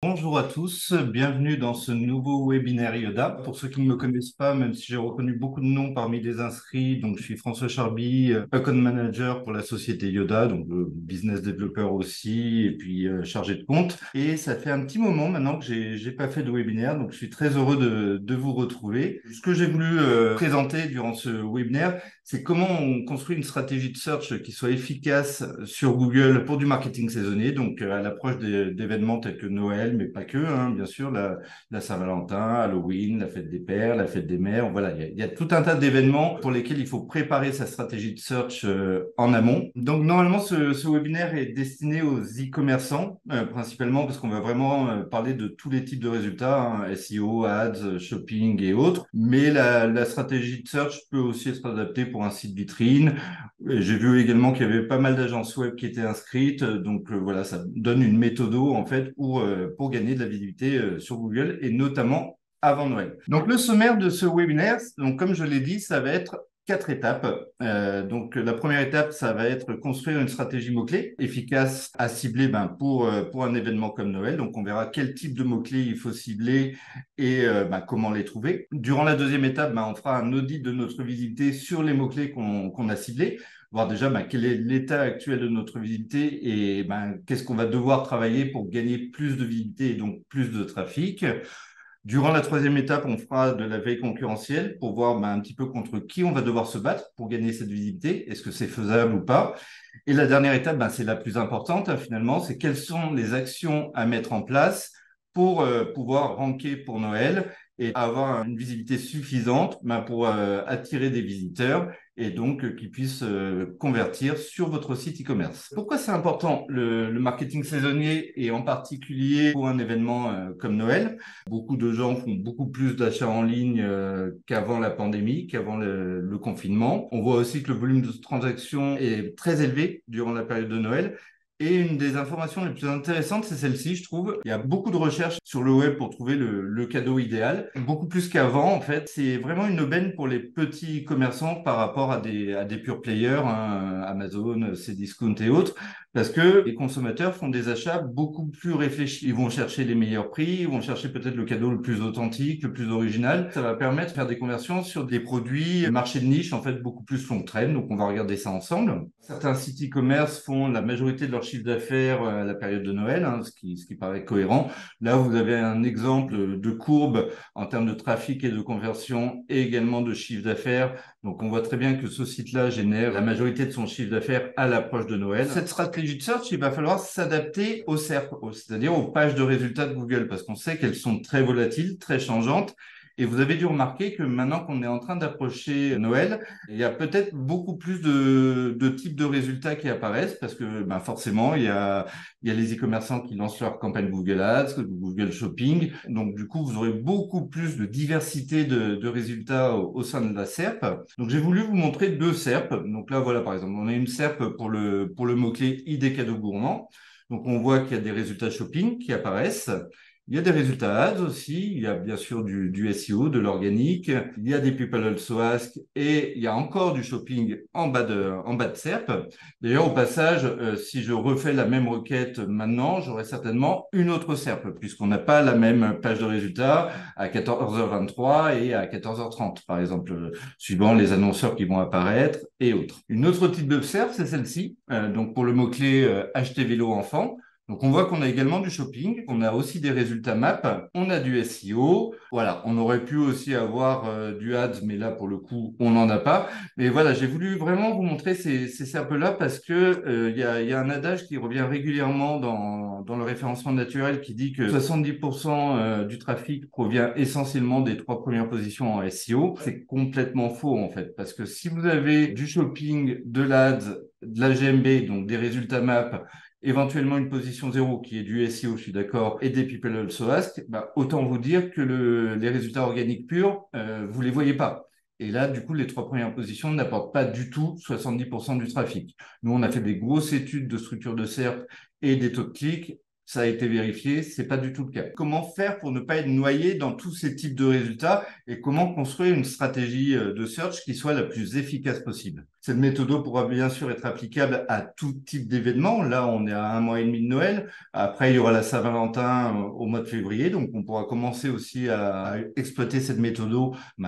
Bonjour à tous, bienvenue dans ce nouveau webinaire Yoda. Pour ceux qui ne me connaissent pas, même si j'ai reconnu beaucoup de noms parmi les inscrits, donc je suis François Charby, Account Manager pour la société Yoda, donc business développeur aussi, et puis chargé de compte. Et ça fait un petit moment maintenant que j'ai pas fait de webinaire, donc je suis très heureux de vous retrouver. Ce que j'ai voulu présenter durant ce webinaire, c'est comment on construit une stratégie de search qui soit efficace sur Google pour du marketing saisonnier, donc à l'approche d'événements tels que Noël, mais pas que, hein, bien sûr, la Saint-Valentin, Halloween, la fête des pères, la fête des mères. Voilà, il y a tout un tas d'événements pour lesquels il faut préparer sa stratégie de search en amont. Donc normalement, ce webinaire est destiné aux e-commerçants, principalement parce qu'on va vraiment parler de tous les types de résultats, hein, SEO, ads, shopping et autres. Mais la stratégie de search peut aussi être adaptée pour un site vitrine. Et j'ai vu également qu'il y avait pas mal d'agences web qui étaient inscrites. Donc voilà, ça donne une méthode en fait pour gagner de la visibilité sur Google et notamment avant Noël. Donc le sommaire de ce webinaire, donc comme je l'ai dit, ça va être 4 étapes. Donc la première étape, ça va être construire une stratégie mots-clés efficace à cibler pour un événement comme Noël. Donc on verra quel type de mots-clés il faut cibler et comment les trouver. Durant la deuxième étape, on fera un audit de notre visibilité sur les mots-clés qu'on a ciblés, voir déjà quel est l'état actuel de notre visibilité et qu'est-ce qu'on va devoir travailler pour gagner plus de visibilité et donc plus de trafic. Durant la troisième étape, on fera de la veille concurrentielle pour voir un petit peu contre qui on va devoir se battre pour gagner cette visibilité. Est-ce que c'est faisable ou pas? Et la dernière étape, c'est la plus importante, hein, finalement, c'est quelles sont les actions à mettre en place pour pouvoir ranker pour Noël et avoir une visibilité suffisante pour attirer des visiteurs et donc qu'ils puissent convertir sur votre site e-commerce. Pourquoi c'est important le marketing saisonnier et en particulier pour un événement comme Noël? Beaucoup de gens font beaucoup plus d'achats en ligne qu'avant la pandémie, qu'avant le confinement. On voit aussi que le volume de transactions est très élevé durant la période de Noël. Et une des informations les plus intéressantes, c'est celle-ci, je trouve. Il y a beaucoup de recherches sur le web pour trouver le cadeau idéal. Beaucoup plus qu'avant, en fait. C'est vraiment une aubaine pour les petits commerçants par rapport à des pure players, hein, Amazon, Cdiscount et autres. Parce que les consommateurs font des achats beaucoup plus réfléchis. Ils vont chercher les meilleurs prix, ils vont chercher peut-être le cadeau le plus authentique, le plus original. Ça va permettre de faire des conversions sur des produits marché de niche, en fait, beaucoup plus long traîne. Donc, on va regarder ça ensemble. Certains sites e-commerce font la majorité de leur chiffre d'affaires à la période de Noël, hein, ce qui paraît cohérent. Là, vous avez un exemple de courbe en termes de trafic et de conversion et également de chiffre d'affaires. Donc, on voit très bien que ce site-là génère la majorité de son chiffre d'affaires à l'approche de Noël. Cette stratégie de search, il va falloir s'adapter au SERP, c'est-à-dire aux pages de résultats de Google, parce qu'on sait qu'elles sont très volatiles, très changeantes. Et vous avez dû remarquer que maintenant qu'on est en train d'approcher Noël, il y a peut-être beaucoup plus de types de résultats qui apparaissent parce que forcément, il y a les e-commerçants qui lancent leur campagne Google Ads, Google Shopping. Donc, du coup, vous aurez beaucoup plus de diversité de résultats au sein de la SERP. Donc, j'ai voulu vous montrer 2 SERP. Donc là, voilà, par exemple, on a une SERP pour le mot-clé idée cadeau gourmand. Donc, on voit qu'il y a des résultats shopping qui apparaissent. Il y a des résultats ads aussi, il y a bien sûr du SEO, de l'organique, il y a des people also ask et il y a encore du shopping en bas de SERP. D'ailleurs, au passage, si je refais la même requête maintenant, j'aurai certainement une autre SERP puisqu'on n'a pas la même page de résultats à 14h23 et à 14h30, par exemple, suivant les annonceurs qui vont apparaître et autres. Une autre type de SERP, c'est celle-ci, donc pour le mot-clé acheter vélo enfant. Donc, on voit qu'on a également du shopping, on a aussi des résultats map, on a du SEO. Voilà, on aurait pu aussi avoir du ads, mais là, pour le coup, on n'en a pas. Mais voilà, j'ai voulu vraiment vous montrer ces SERP-là parce que il y a un adage qui revient régulièrement dans le référencement naturel qui dit que 70% du trafic provient essentiellement des 3 premières positions en SEO. C'est complètement faux, en fait, parce que si vous avez du shopping, de l'ADS, de la GMB, donc des résultats map, éventuellement une position 0 qui est du SEO, je suis d'accord, et des people also ask, autant vous dire que les résultats organiques purs, vous les voyez pas. Et là, du coup, les 3 premières positions n'apportent pas du tout 70% du trafic. Nous, on a fait des grosses études de structure de SERP et des taux de clic. ça a été vérifié, c'est pas du tout le cas. Comment faire pour ne pas être noyé dans tous ces types de résultats et comment construire une stratégie de search qui soit la plus efficace possible? Cette méthode pourra bien sûr être applicable à tout type d'événement. Là, on est à 1 mois et demi de Noël. Après, il y aura la Saint-Valentin au mois de février. Donc, on pourra commencer aussi à exploiter cette méthode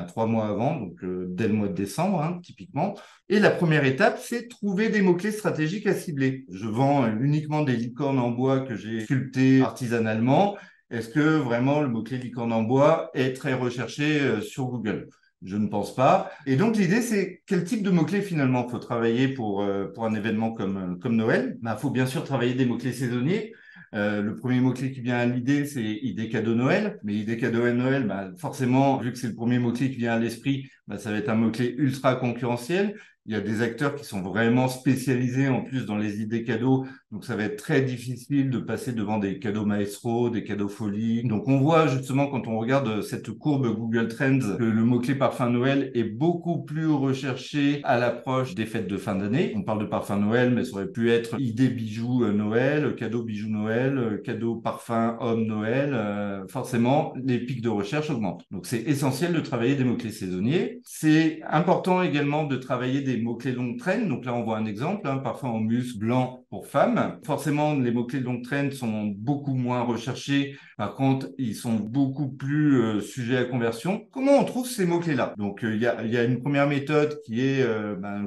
3 mois avant, donc dès le mois de décembre, hein, typiquement. Et la première étape, c'est trouver des mots-clés stratégiques à cibler. Je vends uniquement des licornes en bois que j'ai sculptées artisanalement. Est-ce que vraiment le mot-clé licorne en bois est très recherché sur Google? Je ne pense pas. Et donc, l'idée, c'est quel type de mots-clés finalement faut travailler pour un événement comme Noël. Il faut bien sûr travailler des mots-clés saisonniers. Le premier mot-clé qui vient à l'idée, c'est idée cadeau Noël. Mais idée cadeau à Noël, forcément, vu que c'est le premier mot-clé qui vient à l'esprit, ça va être un mot-clé ultra concurrentiel. Il y a des acteurs qui sont vraiment spécialisés en plus dans les idées cadeaux. Donc, ça va être très difficile de passer devant des cadeaux maestro, des cadeaux folie. Donc, on voit justement quand on regarde cette courbe Google Trends que le mot-clé parfum Noël est beaucoup plus recherché à l'approche des fêtes de fin d'année. On parle de parfum Noël, mais ça aurait pu être idée bijoux Noël, cadeau bijoux Noël, cadeau parfum homme Noël. Forcément, les pics de recherche augmentent. Donc, c'est essentiel de travailler des mots-clés saisonniers. C'est important également de travailler des mots-clés longue traîne. Donc là, on voit un exemple, parfum en mousse blanc pour femmes. Forcément, les mots-clés de longue traîne sont beaucoup moins recherchés. Par contre, ils sont beaucoup plus sujets à conversion. Comment on trouve ces mots-clés-là? Donc, il y a une première méthode qui est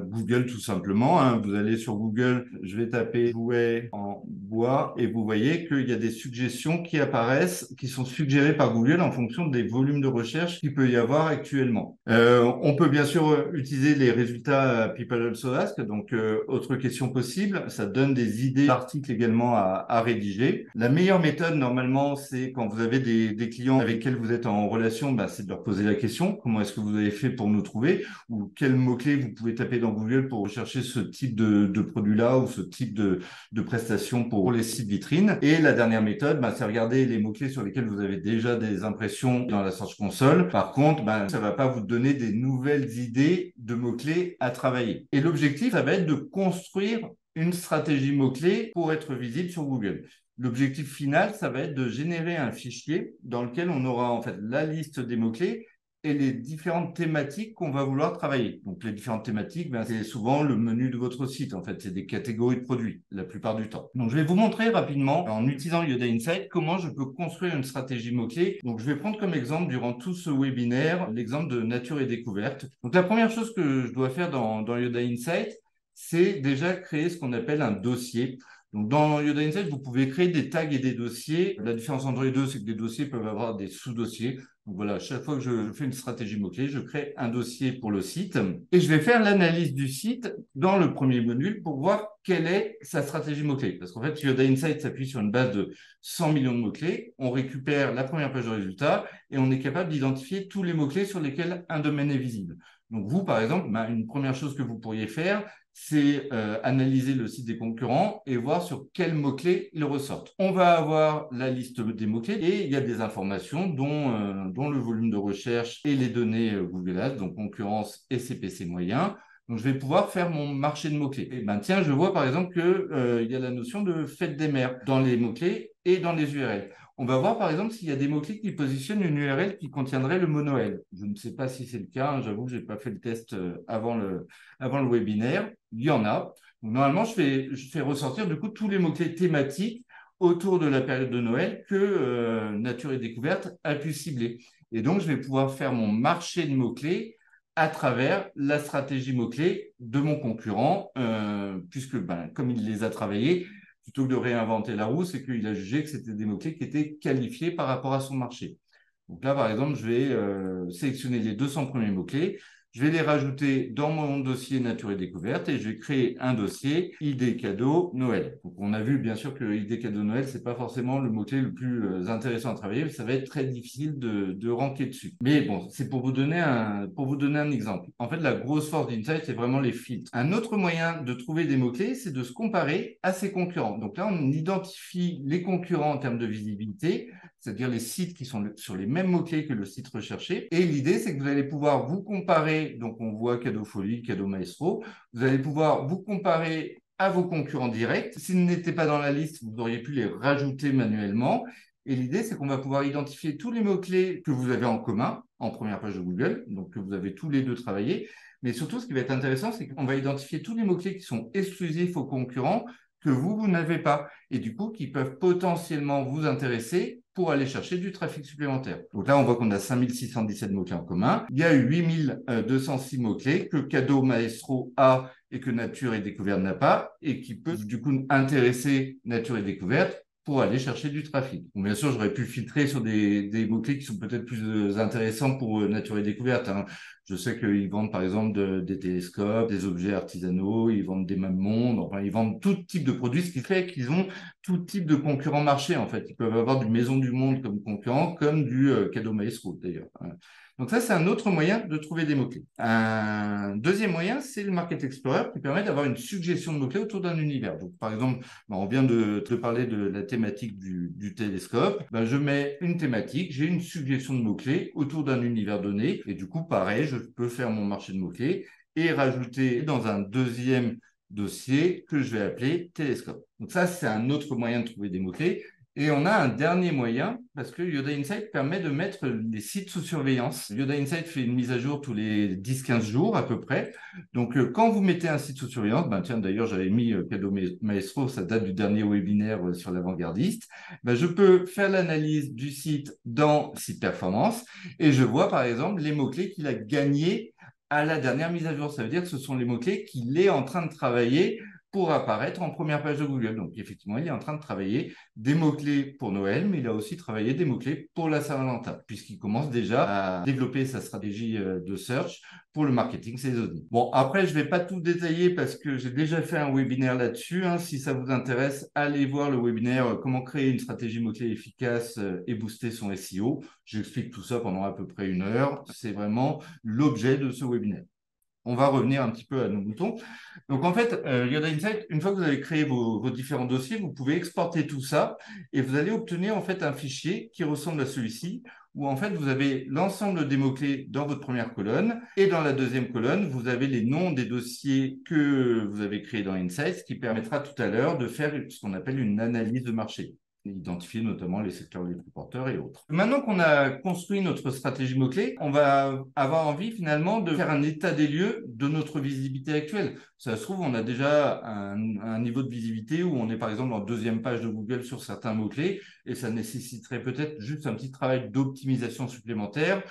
Google tout simplement. Vous allez sur Google, je vais taper jouet en bois et vous voyez qu'il y a des suggestions qui apparaissent, qui sont suggérées par Google en fonction des volumes de recherche qu'il peut y avoir actuellement. On peut bien sûr utiliser les résultats People Also Ask. Donc, autre question possible, ça donne des idées d'articles également à rédiger. La meilleure méthode, normalement, c'est quand vous avez des clients avec lesquels vous êtes en relation, c'est de leur poser la question, comment est-ce que vous avez fait pour nous trouver ou quels mots-clés vous pouvez taper dans Google pour rechercher ce type de produit-là ou ce type de prestations pour les sites vitrines. Et la dernière méthode, c'est regarder les mots-clés sur lesquels vous avez déjà des impressions dans la Search Console. Par contre, ça va pas vous donner des nouvelles idées de mots-clés à travailler. Et l'objectif, ça va être de construire une stratégie mots-clés pour être visible sur Google. L'objectif final, ça va être de générer un fichier dans lequel on aura en fait la liste des mots-clés et les différentes thématiques qu'on va vouloir travailler. Donc, les différentes thématiques, c'est souvent le menu de votre site. En fait, c'est des catégories de produits la plupart du temps. Donc, je vais vous montrer rapidement, en utilisant Yoda Insight, comment je peux construire une stratégie mots-clés. Donc, je vais prendre comme exemple, durant tout ce webinaire, l'exemple de nature et découverte. Donc, la première chose que je dois faire dans Yoda Insight, c'est déjà créer ce qu'on appelle un dossier. Donc, dans Yoda Insight, vous pouvez créer des tags et des dossiers. La différence entre les deux, c'est que des dossiers peuvent avoir des sous-dossiers. Donc voilà, chaque fois que je fais une stratégie mot-clé, je crée un dossier pour le site et je vais faire l'analyse du site dans le premier module pour voir quelle est sa stratégie mot-clé. Parce qu'en fait, Yoda Insight s'appuie sur une base de 100 millions de mots-clés. On récupère la première page de résultats et on est capable d'identifier tous les mots-clés sur lesquels un domaine est visible. Donc vous, par exemple, une première chose que vous pourriez faire, c'est analyser le site des concurrents et voir sur quels mots-clés ils ressortent. On va avoir la liste des mots-clés et il y a des informations dont le volume de recherche et les données Google Ads, donc concurrence et CPC moyen. Donc, je vais pouvoir faire mon marché de mots-clés. Et tiens, je vois par exemple qu'il y a la notion de fête des mères dans les mots-clés et dans les URL. On va voir par exemple s'il y a des mots-clés qui positionnent une URL qui contiendrait le mot Noël. Je ne sais pas si c'est le cas, j'avoue que je n'ai pas fait le test avant le webinaire. Il y en a. Donc, normalement, je fais ressortir du coup tous les mots-clés thématiques autour de la période de Noël que Nature et Découverte a pu cibler. Et donc, je vais pouvoir faire mon marché de mots-clés à travers la stratégie mots-clés de mon concurrent, puisque comme il les a travaillés, plutôt que de réinventer la roue, c'est qu'il a jugé que c'était des mots-clés qui étaient qualifiés par rapport à son marché. Donc là, par exemple, je vais sélectionner les 200 premiers mots-clés. Je vais les rajouter dans mon dossier Nature et Découverte et je vais créer un dossier idée cadeau Noël. Donc, on a vu bien sûr que idée cadeau Noël, c'est pas forcément le mot-clé le plus intéressant à travailler, mais ça va être très difficile de ranker dessus. Mais bon, c'est pour vous donner un exemple. En fait, la grosse force d'Insight, c'est vraiment les filtres. Un autre moyen de trouver des mots-clés, c'est de se comparer à ses concurrents. Donc là, on identifie les concurrents en termes de visibilité, c'est-à-dire les sites qui sont sur les mêmes mots-clés que le site recherché. Et l'idée, c'est que vous allez pouvoir vous comparer. Donc, on voit Cadeau Folie, Cadeau Maestro. Vous allez pouvoir vous comparer à vos concurrents directs. S'ils n'étaient pas dans la liste, vous auriez pu les rajouter manuellement. Et l'idée, c'est qu'on va pouvoir identifier tous les mots-clés que vous avez en commun en première page de Google, donc que vous avez tous les deux travaillé. Mais surtout, ce qui va être intéressant, c'est qu'on va identifier tous les mots-clés qui sont exclusifs aux concurrents que vous n'avez pas et du coup qui peuvent potentiellement vous intéresser pour aller chercher du trafic supplémentaire. Donc là, on voit qu'on a 5617 mots-clés en commun. Il y a eu 8206 mots-clés que Cadeau Maestro a et que Nature et Découverte n'a pas et qui peuvent du coup intéresser Nature et Découverte pour aller chercher du trafic. Donc, bien sûr, j'aurais pu filtrer sur des mots-clés qui sont peut-être plus intéressants pour Nature et Découverte. Hein. Je sais qu'ils vendent par exemple des télescopes, des objets artisanaux, ils vendent des meubles mondes, enfin ils vendent tout type de produits, ce qui fait qu'ils ont tout type de concurrents marché en fait. Ils peuvent avoir du Maison du Monde comme concurrent, comme du Cadeau Maestro d'ailleurs. Donc ça, c'est un autre moyen de trouver des mots-clés. Un deuxième moyen, c'est le Market Explorer qui permet d'avoir une suggestion de mots-clés autour d'un univers. Donc, par exemple, on vient de te parler de la thématique du télescope. Je mets une thématique, j'ai une suggestion de mots-clés autour d'un univers donné. Et du coup, pareil, je peux faire mon marché de mots-clés et rajouter dans un deuxième dossier que je vais appeler télescope. Donc ça, c'est un autre moyen de trouver des mots-clés. Et on a un dernier moyen, parce que Yoda Insight permet de mettre les sites sous surveillance. Yoda Insight fait une mise à jour tous les 10-15 jours à peu près. Donc, quand vous mettez un site sous surveillance, tiens, d'ailleurs, j'avais mis Cadeau Maestro, ça date du dernier webinaire sur l'avant-gardiste, je peux faire l'analyse du site dans Site Performance et je vois, par exemple, les mots-clés qu'il a gagnés à la dernière mise à jour. Ça veut dire que ce sont les mots-clés qu'il est en train de travailler pour apparaître en première page de Google. Donc, effectivement, il est en train de travailler des mots-clés pour Noël, mais il a aussi travaillé des mots-clés pour la Saint-Valentin, puisqu'il commence déjà à développer sa stratégie de search pour le marketing saisonnier. Bon, après, je ne vais pas tout détailler parce que j'ai déjà fait un webinaire là-dessus. Hein. Si ça vous intéresse, allez voir le webinaire Comment créer une stratégie mots-clés efficace et booster son SEO. J'explique tout ça pendant à peu près 1 heure. C'est vraiment l'objet de ce webinaire. On va revenir un petit peu à nos moutons. Donc, en fait, Yoda Insight, une fois que vous avez créé vos différents dossiers, vous pouvez exporter tout ça et vous allez obtenir en fait un fichier qui ressemble à celui-ci où en fait vous avez l'ensemble des mots-clés dans votre première colonne et dans la deuxième colonne, vous avez les noms des dossiers que vous avez créés dans Insight, ce qui permettra tout à l'heure de faire ce qu'on appelle une analyse de marché, identifier notamment les secteurs les plus porteurs et autres. Maintenant qu'on a construit notre stratégie mots-clés, on va avoir envie finalement de faire un état des lieux de notre visibilité actuelle. Ça se trouve, on a déjà un niveau de visibilité où on est par exemple en deuxième page de Google sur certains mots-clés et ça nécessiterait peut-être juste un petit travail d'optimisation supplémentaire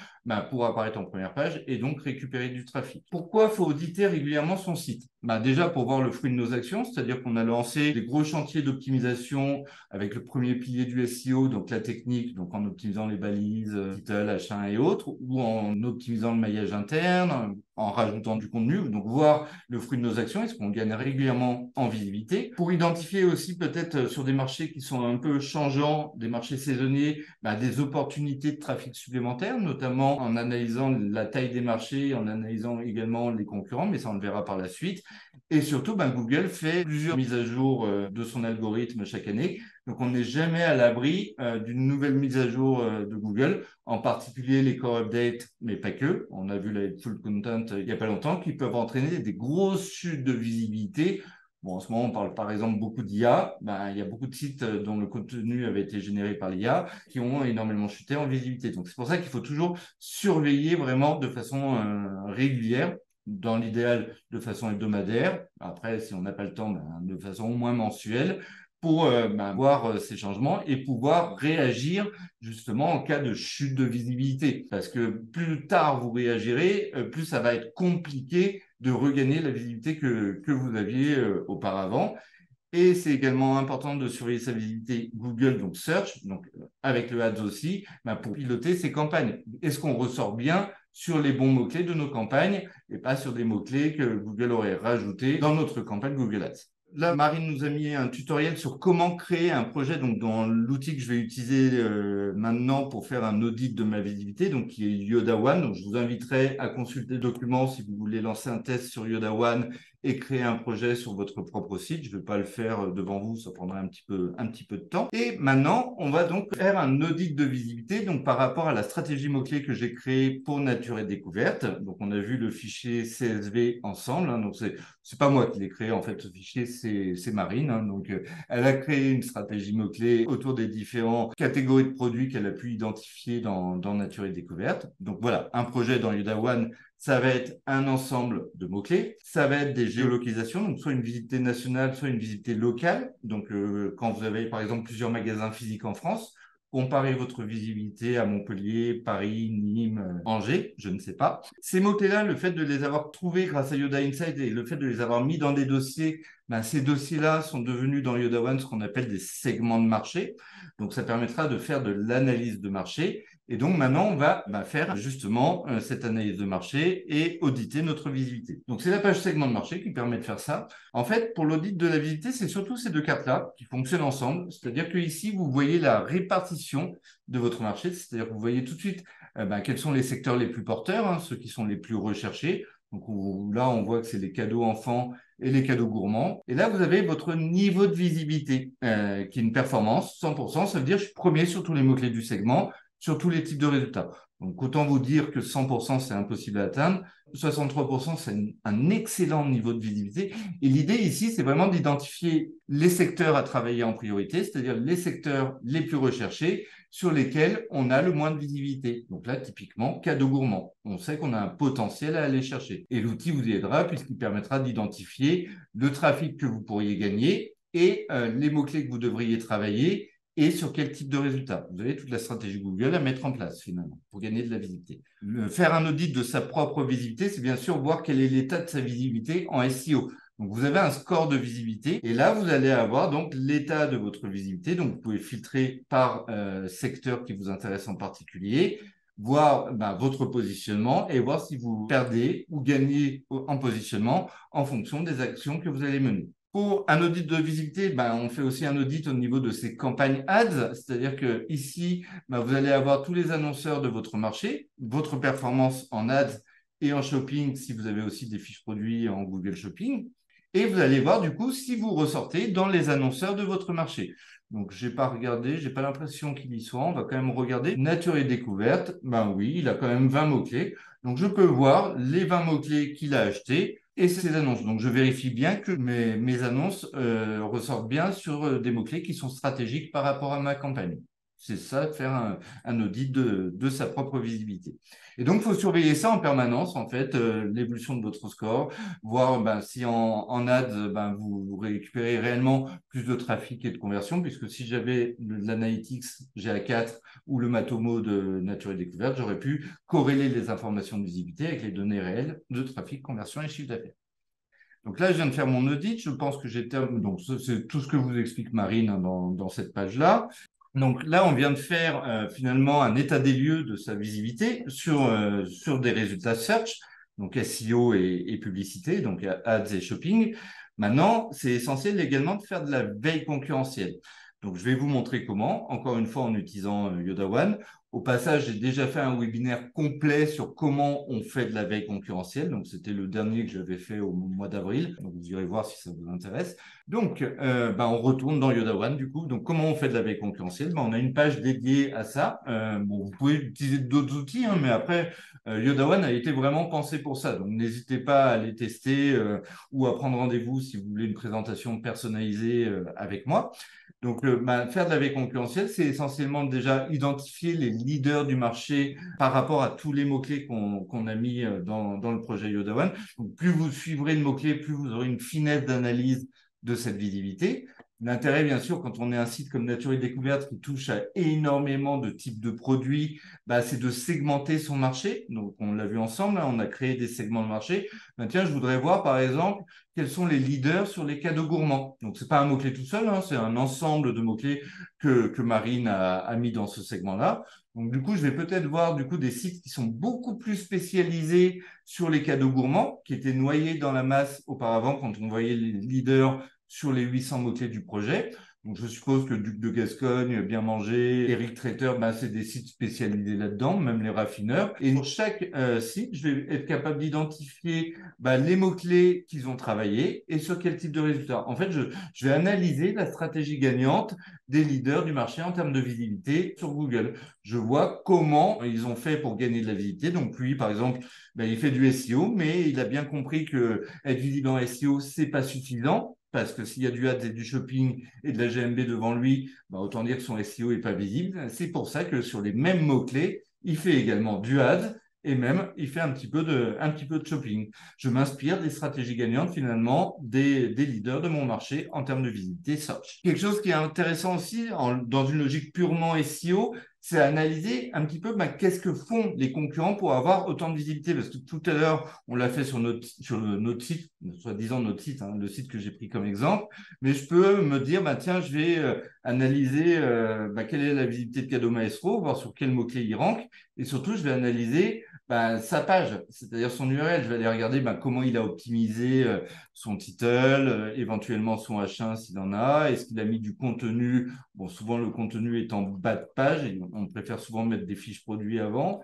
pour apparaître en première page et donc récupérer du trafic. Pourquoi faut auditer régulièrement son site? Déjà pour voir le fruit de nos actions, c'est-à-dire qu'on a lancé des gros chantiers d'optimisation avec le premier pilier du SEO, donc la technique, donc en optimisant les balises, title, H1 et autres, ou en optimisant le maillage interne, en rajoutant du contenu, donc voir le fruit de nos actions, est-ce qu'on gagne régulièrement en visibilité, pour identifier aussi peut-être sur des marchés qui sont un peu changeants, des marchés saisonniers, des opportunités de trafic supplémentaires, notamment en analysant la taille des marchés, en analysant également les concurrents, mais ça on le verra par la suite. Et surtout, Google fait plusieurs mises à jour de son algorithme chaque année. Donc, on n'est jamais à l'abri d'une nouvelle mise à jour de Google, en particulier les core updates, mais pas que. On a vu la full content il n'y a pas longtemps, qui peuvent entraîner des grosses chutes de visibilité. Bon, en ce moment, on parle par exemple beaucoup d'IA. Il y a beaucoup de sites dont le contenu avait été généré par l'IA qui ont énormément chuté en visibilité. Donc, c'est pour ça qu'il faut toujours surveiller vraiment de façon régulière, dans l'idéal de façon hebdomadaire. Après, si on n'a pas le temps, de façon au moins mensuelle, pour voir ces changements et pouvoir réagir justement en cas de chute de visibilité. Parce que plus tard vous réagirez, plus ça va être compliqué de regagner la visibilité que vous aviez auparavant. Et c'est également important de surveiller sa visibilité Google, donc Search, donc avec le Ads aussi, pour piloter ses campagnes. Est-ce qu'on ressort bien sur les bons mots-clés de nos campagnes et pas sur des mots-clés que Google aurait rajoutés dans notre campagne Google Ads? Là, Marine nous a mis un tutoriel sur comment créer un projet, donc dans l'outil que je vais utiliser maintenant pour faire un audit de ma visibilité, donc qui est Yoda One. Donc, je vous inviterai à consulter le document si vous voulez lancer un test sur Yoda One et créer un projet sur votre propre site. Je ne vais pas le faire devant vous, ça prendra un petit peu de temps. Et maintenant, on va donc faire un audit de visibilité donc par rapport à la stratégie mots-clés que j'ai créée pour Nature et Découverte. Donc, on a vu le fichier CSV ensemble. Hein, donc, c'est pas moi qui l'ai créé. En fait, ce fichier, c'est Marine. Hein, donc, elle a créé une stratégie mots-clés autour des différentes catégories de produits qu'elle a pu identifier dans Nature et Découverte. Donc, voilà, un projet dans Yoda One, ça va être un ensemble de mots-clés. Ça va être des géolocalisations, donc soit une visibilité nationale, soit une visibilité locale. Donc, quand vous avez, par exemple, plusieurs magasins physiques en France, comparez votre visibilité à Montpellier, Paris, Nîmes, Angers, je ne sais pas. Ces mots-clés-là, le fait de les avoir trouvés grâce à Yoda Insight et le fait de les avoir mis dans des dossiers, ben, ces dossiers-là sont devenus dans Yoda One ce qu'on appelle des segments de marché. Donc, ça permettra de faire de l'analyse de marché. Et donc, maintenant, on va faire justement cette analyse de marché et auditer notre visibilité. Donc, c'est la page segment de marché qui permet de faire ça. En fait, pour l'audit de la visibilité, c'est surtout ces deux cartes-là qui fonctionnent ensemble. C'est-à-dire que ici, vous voyez la répartition de votre marché. C'est-à-dire que vous voyez tout de suite quels sont les secteurs les plus porteurs, hein, ceux qui sont les plus recherchés. Donc là, on voit que c'est les cadeaux enfants et les cadeaux gourmands. Et là, vous avez votre niveau de visibilité qui est une performance 100%. Ça veut dire que je suis premier sur tous les mots-clés du segment, sur tous les types de résultats. Donc, autant vous dire que 100%, c'est impossible à atteindre. 63%, c'est un excellent niveau de visibilité. Et l'idée ici, c'est vraiment d'identifier les secteurs à travailler en priorité, c'est-à-dire les secteurs les plus recherchés sur lesquels on a le moins de visibilité. Donc là, typiquement, cadeaux gourmands. On sait qu'on a un potentiel à aller chercher. Et l'outil vous y aidera puisqu'il permettra d'identifier le trafic que vous pourriez gagner et les mots-clés que vous devriez travailler et sur quel type de résultat. Vous avez toute la stratégie Google à mettre en place finalement pour gagner de la visibilité. Faire un audit de sa propre visibilité, c'est bien sûr voir quel est l'état de sa visibilité en SEO. Donc, vous avez un score de visibilité et là, vous allez avoir donc l'état de votre visibilité. Donc, vous pouvez filtrer par secteur qui vous intéresse en particulier, voir votre positionnement et voir si vous perdez ou gagnez en positionnement en fonction des actions que vous allez mener. Pour un audit de visibilité, on fait aussi un audit au niveau de ces campagnes ads, c'est-à-dire que ici, vous allez avoir tous les annonceurs de votre marché, votre performance en ads et en shopping si vous avez aussi des fiches produits en Google Shopping. Et vous allez voir du coup si vous ressortez dans les annonceurs de votre marché. Donc, je n'ai pas regardé, je n'ai pas l'impression qu'il y soit. On va quand même regarder. Nature et découverte, oui, il a quand même 20 mots-clés. Donc, je peux voir les 20 mots-clés qu'il a achetés et ses annonces. Donc, je vérifie bien que mes annonces ressortent bien sur des mots-clés qui sont stratégiques par rapport à ma campagne. C'est ça, faire un audit de sa propre visibilité. Et donc, il faut surveiller ça en permanence, en fait, l'évolution de votre score, voir si en ads, vous récupérez réellement plus de trafic et de conversion, puisque si j'avais l'Analytics GA4 ou le Matomo de Nature et Découverte, j'aurais pu corréler les informations de visibilité avec les données réelles de trafic, conversion et chiffre d'affaires. Donc là, je viens de faire mon audit. Je pense que j'ai terminé. Donc, c'est tout ce que vous explique Marine hein, dans cette page-là. Donc là, on vient de faire finalement un état des lieux de sa visibilité sur des résultats search, donc SEO et publicité, donc ads et shopping. Maintenant, c'est essentiel également de faire de la veille concurrentielle. Donc, je vais vous montrer comment, encore une fois en utilisant Yoda One. Au passage, j'ai déjà fait un webinaire complet sur comment on fait de la veille concurrentielle. Donc, c'était le dernier que j'avais fait au mois d'avril. Donc, vous irez voir si ça vous intéresse. Donc, on retourne dans Yoda One, du coup. Donc, comment on fait de la veille concurrentielle? On a une page dédiée à ça. Vous pouvez utiliser d'autres outils, hein, mais après, Yoda One a été vraiment pensé pour ça. Donc, n'hésitez pas à les tester ou à prendre rendez-vous si vous voulez une présentation personnalisée avec moi. Donc, faire de la veille concurrentielle, c'est essentiellement déjà identifier les leaders du marché par rapport à tous les mots-clés qu'on a mis dans le projet Yoda One. Donc, plus vous suivrez le mot-clé, plus vous aurez une finesse d'analyse de cette visibilité. L'intérêt, bien sûr, quand on est un site comme Nature et Découverte qui touche à énormément de types de produits, c'est de segmenter son marché. Donc, on l'a vu ensemble, hein, on a créé des segments de marché. Tiens, je voudrais voir, par exemple, quels sont les leaders sur les cadeaux gourmands. Donc, ce n'est pas un mot-clé tout seul, hein, c'est un ensemble de mots-clés que Marine a mis dans ce segment-là. Donc, du coup, je vais peut-être voir du coup des sites qui sont beaucoup plus spécialisés sur les cadeaux gourmands, qui étaient noyés dans la masse auparavant quand on voyait les leaders sur les 800 mots-clés du projet. Donc, je suppose que Duc de Gascogne, Bien Manger, Eric Traiteur, ben, c'est des sites spécialisés là-dedans, même les raffineurs. Et pour chaque site, je vais être capable d'identifier ben, les mots-clés qu'ils ont travaillés et sur quel type de résultat. En fait, je vais analyser la stratégie gagnante des leaders du marché en termes de visibilité sur Google. Je vois comment ils ont fait pour gagner de la visibilité. Donc, lui, par exemple, ben, il fait du SEO, mais il a bien compris que être visible en SEO, c'est pas suffisant. Parce que s'il y a du ads et du shopping et de la GMB devant lui, bah autant dire que son SEO est pas visible. C'est pour ça que sur les mêmes mots-clés, il fait également du ads et même il fait un petit peu de shopping. Je m'inspire des stratégies gagnantes finalement des leaders de mon marché en termes de visibilité search. Quelque chose qui est intéressant aussi dans une logique purement SEO, c'est analyser un petit peu qu'est-ce que font les concurrents pour avoir autant de visibilité. Parce que tout à l'heure, on l'a fait sur notre site, soi-disant notre site, hein, le site que j'ai pris comme exemple. Mais je peux me dire, tiens, je vais analyser quelle est la visibilité de Cadeau Maestro, voir sur quel mot-clé il rank. Et surtout, je vais analyser sa page, c'est-à-dire son URL. Je vais aller regarder comment il a optimisé son title, éventuellement son H1 s'il en a. Est-ce qu'il a mis du contenu? Bon, souvent, le contenu est en bas de page. Et on préfère souvent mettre des fiches produits avant.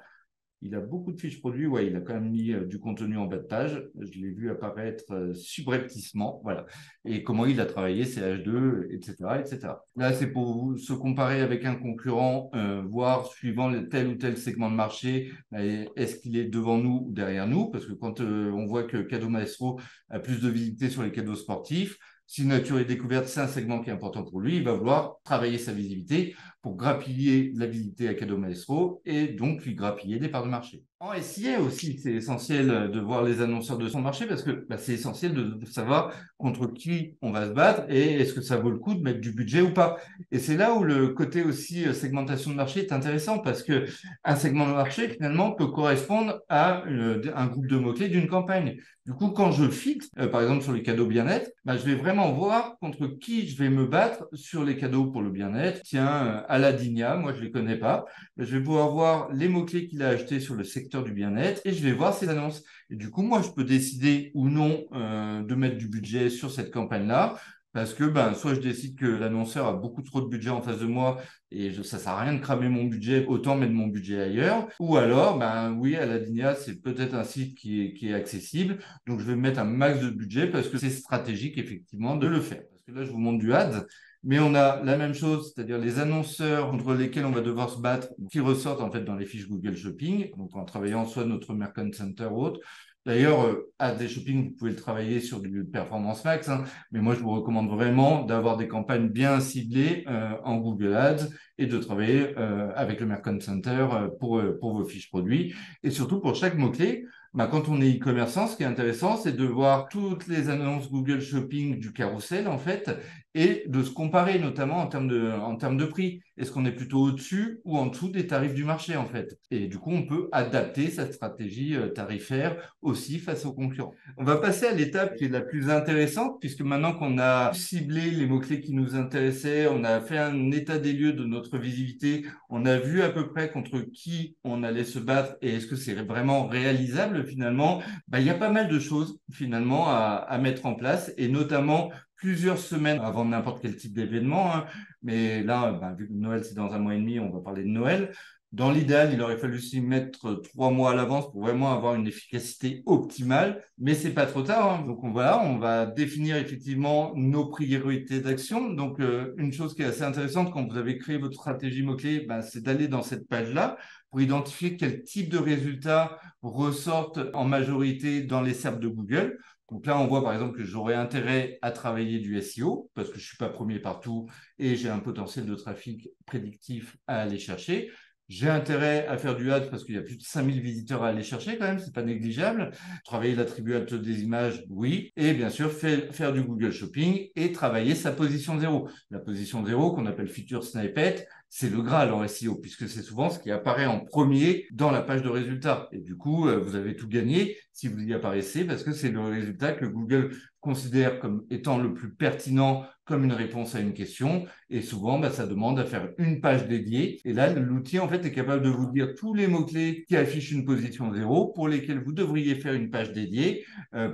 Il a beaucoup de fiches produits. Ouais, il a quand même mis du contenu en bas de page. Je l'ai vu apparaître subrepticement. Voilà. Et comment il a travaillé ses H2, etc., etc. Là, c'est pour vous se comparer avec un concurrent, voir suivant tel ou tel segment de marché, est-ce qu'il est devant nous ou derrière nous? Parce que quand on voit que Cadeau Maestro a plus de visibilité sur les cadeaux sportifs, si nature et découverte, c'est un segment qui est important pour lui, il va vouloir travailler sa visibilité pour grappiller la visibilité à Cadeau Maestro et donc lui grappiller des parts de marché. En SIA aussi, c'est essentiel de voir les annonceurs de son marché parce que c'est essentiel de savoir contre qui on va se battre et est-ce que ça vaut le coup de mettre du budget ou pas. Et c'est là où le côté aussi segmentation de marché est intéressant parce que un segment de marché finalement peut correspondre à un groupe de mots-clés d'une campagne. Du coup, quand je fixe, par exemple sur les cadeaux bien-être, je vais vraiment voir contre qui je vais me battre sur les cadeaux pour le bien-être. Tiens, Aladinia, moi je ne les connais pas. Je vais pouvoir voir les mots-clés qu'il a achetés sur le secteur du bien-être et je vais voir ses annonces. Et du coup, moi, je peux décider ou non de mettre du budget sur cette campagne-là. Parce que soit je décide que l'annonceur a beaucoup trop de budget en face de moi et ça ne sert à rien de cramer mon budget, autant mettre mon budget ailleurs. Ou alors, oui, Aladinia, c'est peut-être un site qui est accessible. Donc, je vais mettre un max de budget parce que c'est stratégique, effectivement, de le faire. Parce que là, je vous montre du ads, mais on a la même chose, c'est-à-dire les annonceurs contre lesquels on va devoir se battre, qui ressortent en fait dans les fiches Google Shopping, donc en travaillant soit notre Mercant Center ou autre. D'ailleurs, Ads et Shopping, vous pouvez le travailler sur du Performance Max, hein, mais moi, je vous recommande vraiment d'avoir des campagnes bien ciblées en Google Ads et de travailler avec le Mercant Center pour vos fiches produits. Et surtout, pour chaque mot-clé, quand on est e-commerçant, ce qui est intéressant, c'est de voir toutes les annonces Google Shopping du carrousel, en fait, et de se comparer, notamment en termes de prix. Est-ce qu'on est plutôt au-dessus ou en dessous des tarifs du marché, en fait? Et du coup, on peut adapter sa stratégie tarifaire aussi face aux concurrents. On va passer à l'étape qui est la plus intéressante, puisque maintenant qu'on a ciblé les mots-clés qui nous intéressaient, on a fait un état des lieux de notre visibilité, on a vu à peu près contre qui on allait se battre et est-ce que c'est vraiment réalisable finalement, il y a pas mal de choses finalement à mettre en place et notamment plusieurs semaines avant n'importe quel type d'événement. Hein. Mais là, vu que Noël c'est dans un mois et demi, on va parler de Noël. Dans l'idéal, il aurait fallu s'y mettre 3 mois à l'avance pour vraiment avoir une efficacité optimale, mais c'est pas trop tard. Hein. Donc on va définir effectivement nos priorités d'action. Donc une chose qui est assez intéressante quand vous avez créé votre stratégie mot-clé, c'est d'aller dans cette page-là pour identifier quel type de résultats ressortent en majorité dans les SERPs de Google. Donc là, on voit par exemple que j'aurais intérêt à travailler du SEO parce que je ne suis pas premier partout et j'ai un potentiel de trafic prédictif à aller chercher. J'ai intérêt à faire du ads parce qu'il y a plus de 5000 visiteurs à aller chercher quand même, c'est pas négligeable. Travailler l'attribut alt des images, oui. Et bien sûr, faire du Google Shopping et travailler sa position zéro. La position zéro qu'on appelle feature snippet, c'est le Graal en SEO puisque c'est souvent ce qui apparaît en premier dans la page de résultats. Et du coup, vous avez tout gagné si vous y apparaissez parce que c'est le résultat que Google considère comme étant le plus pertinent comme une réponse à une question. Et souvent, ça demande à faire une page dédiée. Et là, l'outil, en fait, est capable de vous dire tous les mots-clés qui affichent une position 0 pour lesquels vous devriez faire une page dédiée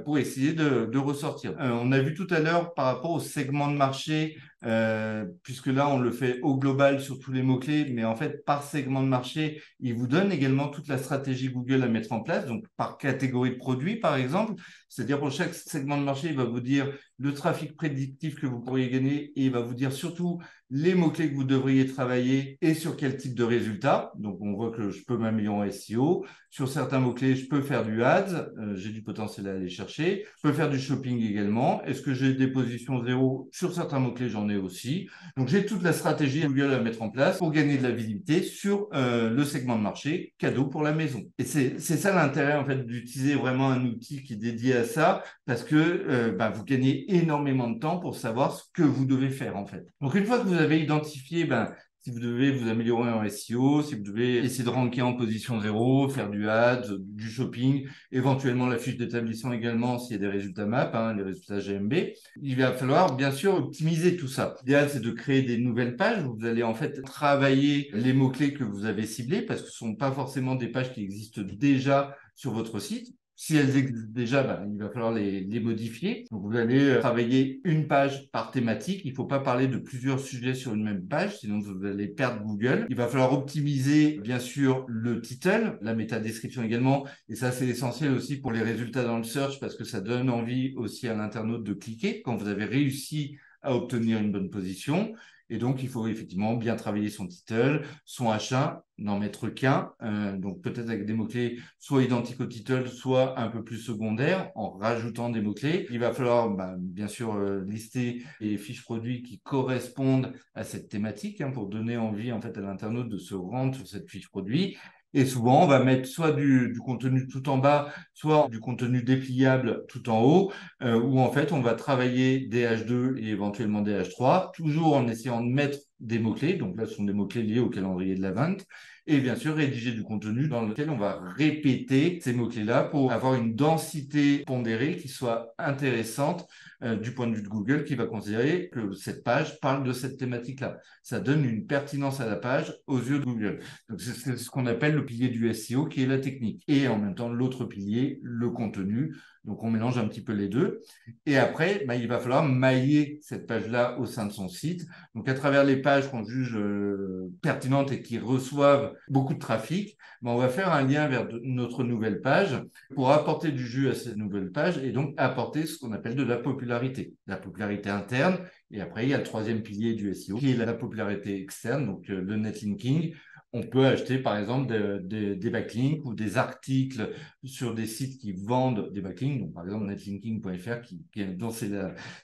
pour essayer de ressortir. On a vu tout à l'heure par rapport au segment de marché, puisque là, on le fait au global sur tous les mots-clés, mais en fait, par segment de marché, il vous donne également toute la stratégie Google à mettre en place, donc par catégorie de produits, par exemple. C'est-à-dire pour chaque segment de marché, il va vous dire le trafic prédictif que vous pourriez gagner et il va vous dire surtout les mots-clés que vous devriez travailler et sur quel type de résultats. Donc, on voit que je peux m'améliorer en SEO. Sur certains mots-clés, je peux faire du ads. J'ai du potentiel à aller chercher. Je peux faire du shopping également. Est-ce que j'ai des positions zéro? Sur certains mots-clés, j'en ai aussi. Donc, j'ai toute la stratégie Google à mettre en place pour gagner de la visibilité sur le segment de marché cadeau pour la maison. Et c'est ça l'intérêt, en fait, d'utiliser vraiment un outil qui est dédié à ça parce que vous gagnez énormément de temps pour savoir ce que vous devez faire, en fait. Donc, une fois que vous avez identifié si vous devez vous améliorer en SEO, si vous devez essayer de ranker en position 0, faire du ads, du shopping, éventuellement la fiche d'établissement également s'il y a des résultats MAP, les résultats GMB, il va falloir bien sûr optimiser tout ça. L'idéal, c'est de créer des nouvelles pages où vous allez en fait travailler les mots-clés que vous avez ciblés parce que ce ne sont pas forcément des pages qui existent déjà sur votre site. Si elles existent déjà, il va falloir les modifier. Donc, vous allez travailler une page par thématique. Il ne faut pas parler de plusieurs sujets sur une même page, sinon vous allez perdre Google. Il va falloir optimiser, bien sûr, le title, la métadescription également. Et ça, c'est essentiel aussi pour les résultats dans le search parce que ça donne envie aussi à l'internaute de cliquer quand vous avez réussi à obtenir une bonne position. Et donc, il faut effectivement bien travailler son title, son H1, n'en mettre qu'un. Donc, peut-être avec des mots-clés soit identiques au title, soit un peu plus secondaires, en rajoutant des mots-clés. Il va falloir, bien sûr, lister les fiches produits qui correspondent à cette thématique pour donner envie, en fait, à l'internaute de se rendre sur cette fiche produit. Et souvent, on va mettre soit du contenu tout en bas, soit du contenu dépliable tout en haut, où en fait, on va travailler des H2 et éventuellement des H3, toujours en essayant de mettre des mots-clés. Donc là, ce sont des mots-clés liés au calendrier de la vente. Et bien sûr, rédiger du contenu dans lequel on va répéter ces mots-clés-là pour avoir une densité pondérée qui soit intéressante du point de vue de Google, qui va considérer que cette page parle de cette thématique-là. Ça donne une pertinence à la page aux yeux de Google. Donc, c'est ce qu'on appelle le pilier du SEO, qui est la technique. Et en même temps, l'autre pilier, le contenu. Donc, on mélange un petit peu les deux. Et après, il va falloir mailler cette page-là au sein de son site. Donc, à travers les pages qu'on juge pertinentes et qui reçoivent beaucoup de trafic, on va faire un lien vers notre nouvelle page pour apporter du jus à cette nouvelle page et donc apporter ce qu'on appelle de la popularité interne. Et après, il y a le troisième pilier du SEO qui est la popularité externe, donc le netlinking. On peut acheter, par exemple, des backlinks ou des articles sur des sites qui vendent des backlinks. Donc, par exemple, netlinking.fr,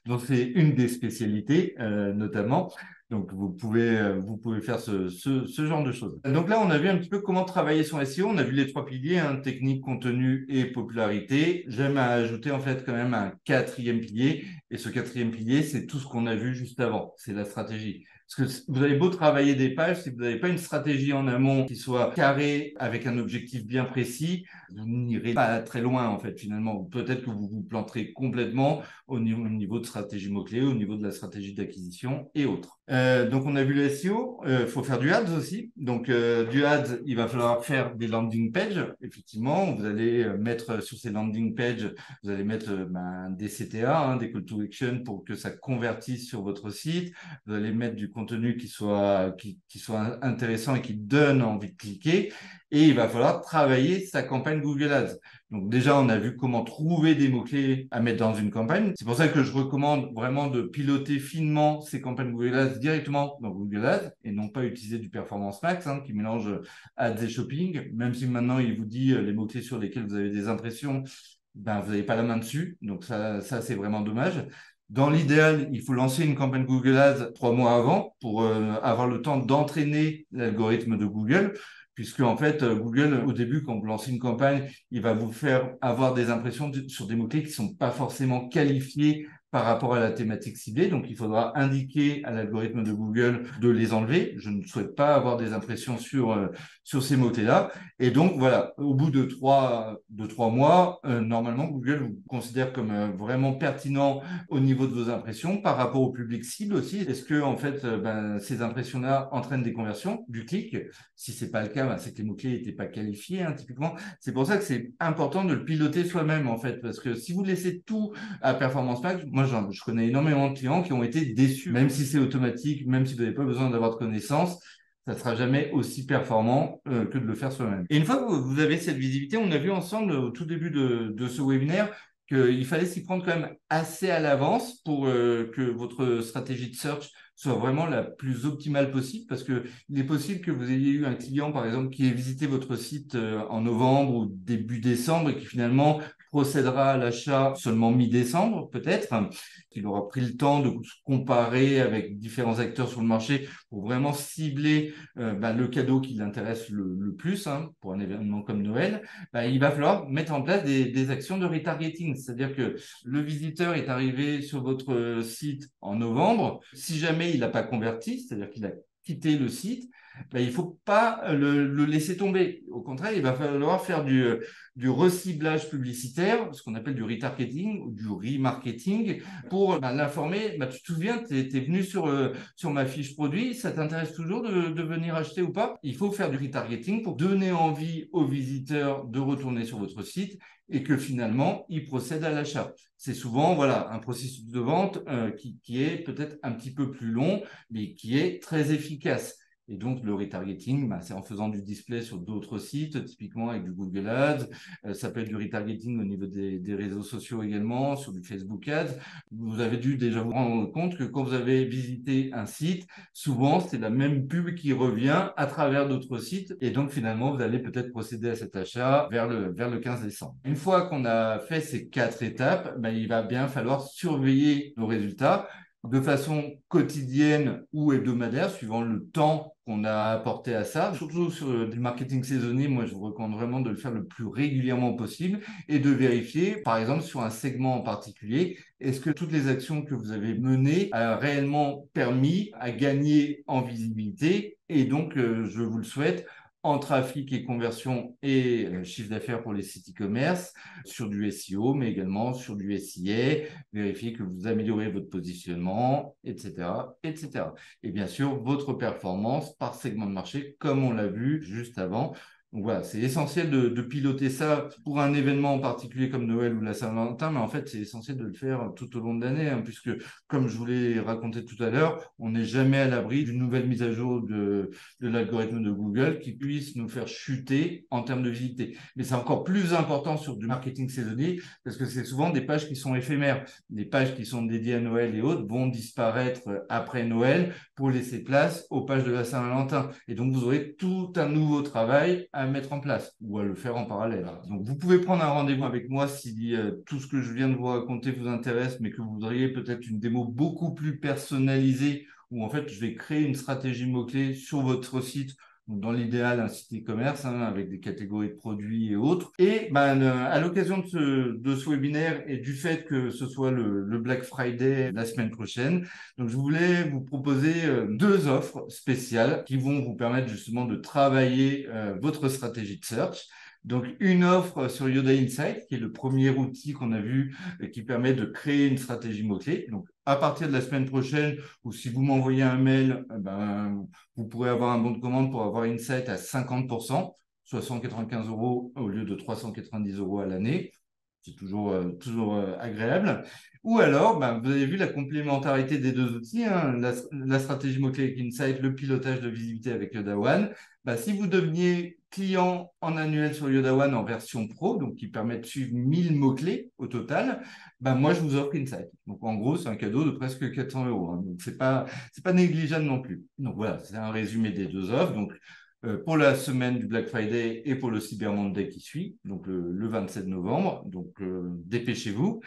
dont c'est une des spécialités, notamment. Donc, vous pouvez faire ce genre de choses. Donc là, on a vu un petit peu comment travailler son SEO. On a vu les trois piliers, technique, contenu et popularité. J'aime ajouter en fait quand même un quatrième pilier. Et ce quatrième pilier, c'est tout ce qu'on a vu juste avant. C'est la stratégie. Parce que vous avez beau travailler des pages, si vous n'avez pas une stratégie en amont qui soit carrée avec un objectif bien précis, vous n'irez pas très loin en fait finalement. Peut-être que vous vous planterez complètement au niveau de stratégie mots-clés, au niveau de la stratégie d'acquisition et autres. Donc on a vu le SEO, il faut faire du ads aussi. Donc du ads, il va falloir faire des landing pages. Effectivement, vous allez mettre sur ces landing pages, vous allez mettre des CTA, des call to action pour que ça convertisse sur votre site. Vous allez mettre du contenu qui soit intéressant et qui donne envie de cliquer. Et il va falloir travailler sa campagne Google Ads. Donc déjà, on a vu comment trouver des mots-clés à mettre dans une campagne. C'est pour ça que je recommande vraiment de piloter finement ces campagnes Google Ads directement dans Google Ads et non pas utiliser du Performance Max qui mélange ads et shopping. Même si maintenant, il vous dit les mots-clés sur lesquels vous avez des impressions, vous n'avez pas la main dessus. Donc ça c'est vraiment dommage. Dans l'idéal, il faut lancer une campagne Google Ads 3 mois avant pour avoir le temps d'entraîner l'algorithme de Google. Puisque en fait, Google, au début, quand vous lancez une campagne, il va vous faire avoir des impressions sur des mots-clés qui ne sont pas forcément qualifiés par rapport à la thématique ciblée. Donc, il faudra indiquer à l'algorithme de Google de les enlever. Je ne souhaite pas avoir des impressions sur ces mots-clés-là. Et donc, voilà, au bout de trois mois, normalement, Google vous considère comme vraiment pertinent au niveau de vos impressions par rapport au public cible aussi. Est-ce que, en fait, ces impressions-là entraînent des conversions, du clic? Si c'est pas le cas, c'est que les mots-clés n'étaient pas qualifiés, hein, typiquement. C'est pour ça que c'est important de le piloter soi-même, en fait, parce que si vous laissez tout à Performance Max, moi, je connais énormément de clients qui ont été déçus, même si c'est automatique, même si vous n'avez pas besoin d'avoir de connaissances. Ça ne sera jamais aussi performant que de le faire soi-même. Et une fois que vous avez cette visibilité, on a vu ensemble au tout début de ce webinaire qu'il fallait s'y prendre quand même assez à l'avance pour que votre stratégie de search soit vraiment la plus optimale possible, parce que il est possible que vous ayez eu un client, par exemple, qui ait visité votre site en novembre ou début décembre et qui finalement procédera à l'achat seulement mi-décembre, peut-être, qu'il aura pris le temps de se comparer avec différents acteurs sur le marché pour vraiment cibler le cadeau qui l'intéresse le plus, pour un événement comme Noël. Il va falloir mettre en place des actions de retargeting. C'est-à-dire que le visiteur est arrivé sur votre site en novembre. Si jamais il n'a pas converti, c'est-à-dire qu'il a quitté le site, il ne faut pas le laisser tomber. Au contraire, il va falloir faire du reciblage publicitaire, ce qu'on appelle du retargeting ou du remarketing, pour l'informer. Tu te souviens, tu es venu sur ma fiche produit, ça t'intéresse toujours de venir acheter ou pas? Il faut faire du retargeting pour donner envie aux visiteurs de retourner sur votre site et que finalement, ils procèdent à l'achat. C'est souvent un processus de vente qui est peut-être un petit peu plus long, mais qui est très efficace. Et donc, le retargeting, c'est en faisant du display sur d'autres sites, typiquement avec du Google Ads. Ça peut être du retargeting au niveau des réseaux sociaux également, sur du Facebook Ads. Vous avez dû déjà vous rendre compte que quand vous avez visité un site, souvent, c'est la même pub qui revient à travers d'autres sites. Et donc, finalement, vous allez peut-être procéder à cet achat vers le 15 décembre. Une fois qu'on a fait ces 4 étapes, il va bien falloir surveiller nos résultats de façon quotidienne ou hebdomadaire, suivant le temps qu'on a apporté à ça. Surtout sur du marketing saisonnier, moi, je vous recommande vraiment de le faire le plus régulièrement possible et de vérifier, par exemple, sur un segment en particulier, est-ce que toutes les actions que vous avez menées a réellement permis à gagner en visibilité? Et donc, je vous le souhaite, en trafic et conversion et chiffre d'affaires pour les sites e-commerce, sur du SEO, mais également sur du SIA, vérifier que vous améliorez votre positionnement, etc., etc. Et bien sûr, votre performance par segment de marché, comme on l'a vu juste avant. Donc voilà, c'est essentiel de piloter ça pour un événement en particulier comme Noël ou la Saint-Valentin, mais en fait, c'est essentiel de le faire tout au long de l'année, puisque, comme je vous l'ai raconté tout à l'heure, on n'est jamais à l'abri d'une nouvelle mise à jour de l'algorithme de Google qui puisse nous faire chuter en termes de visibilité. Mais c'est encore plus important sur du marketing saisonnier, parce que c'est souvent des pages qui sont éphémères. Les pages qui sont dédiées à Noël et autres vont disparaître après Noël pour laisser place aux pages de la Saint-Valentin. Et donc, vous aurez tout un nouveau travail à mettre en place ou à le faire en parallèle. Donc, vous pouvez prendre un rendez-vous avec moi si tout ce que je viens de vous raconter vous intéresse, mais que vous voudriez peut-être une démo beaucoup plus personnalisée où en fait, je vais créer une stratégie mot-clé sur votre site. Donc, dans l'idéal, un site e-commerce avec des catégories de produits et autres. Et à l'occasion de ce webinaire et du fait que ce soit le Black Friday la semaine prochaine, donc je voulais vous proposer 2 offres spéciales qui vont vous permettre justement de travailler votre stratégie de search. Donc, une offre sur Yoda Insight, qui est le premier outil qu'on a vu qui permet de créer une stratégie mot-clé. Donc, à partir de la semaine prochaine, ou si vous m'envoyez un mail, vous pourrez avoir un bon de commande pour avoir Insight à 50%, soit 195 € au lieu de 390 € à l'année. C'est toujours agréable. Ou alors, vous avez vu la complémentarité des 2 outils, la stratégie mot-clé avec Insight, le pilotage de visibilité avec Yoda One. Si vous deveniez client en annuel sur Yoda One en version pro, donc qui permet de suivre 1000 mots-clés au total, moi, je vous offre Insight. Donc, en gros, c'est un cadeau de presque 400 €. Donc, c'est pas négligeable non plus. Donc, voilà, c'est un résumé des 2 offres. Donc, pour la semaine du Black Friday et pour le Cyber Monday qui suit, donc le 27 novembre. Donc, dépêchez-vous.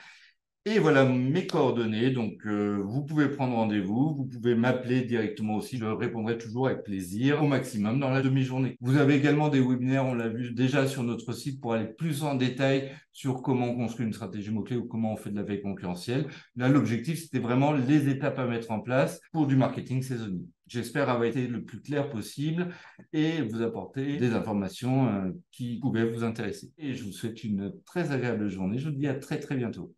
Et voilà mes coordonnées. Donc, vous pouvez prendre rendez-vous. Vous pouvez m'appeler directement aussi. Je répondrai toujours avec plaisir, au maximum dans la demi-journée. Vous avez également des webinaires, on l'a vu déjà sur notre site, pour aller plus en détail sur comment on construit une stratégie mot-clé ou comment on fait de la veille concurrentielle. Là, l'objectif, c'était vraiment les étapes à mettre en place pour du marketing saisonnier. J'espère avoir été le plus clair possible et vous apporter des informations qui pouvaient vous intéresser. Et je vous souhaite une très agréable journée. Je vous dis à très très bientôt.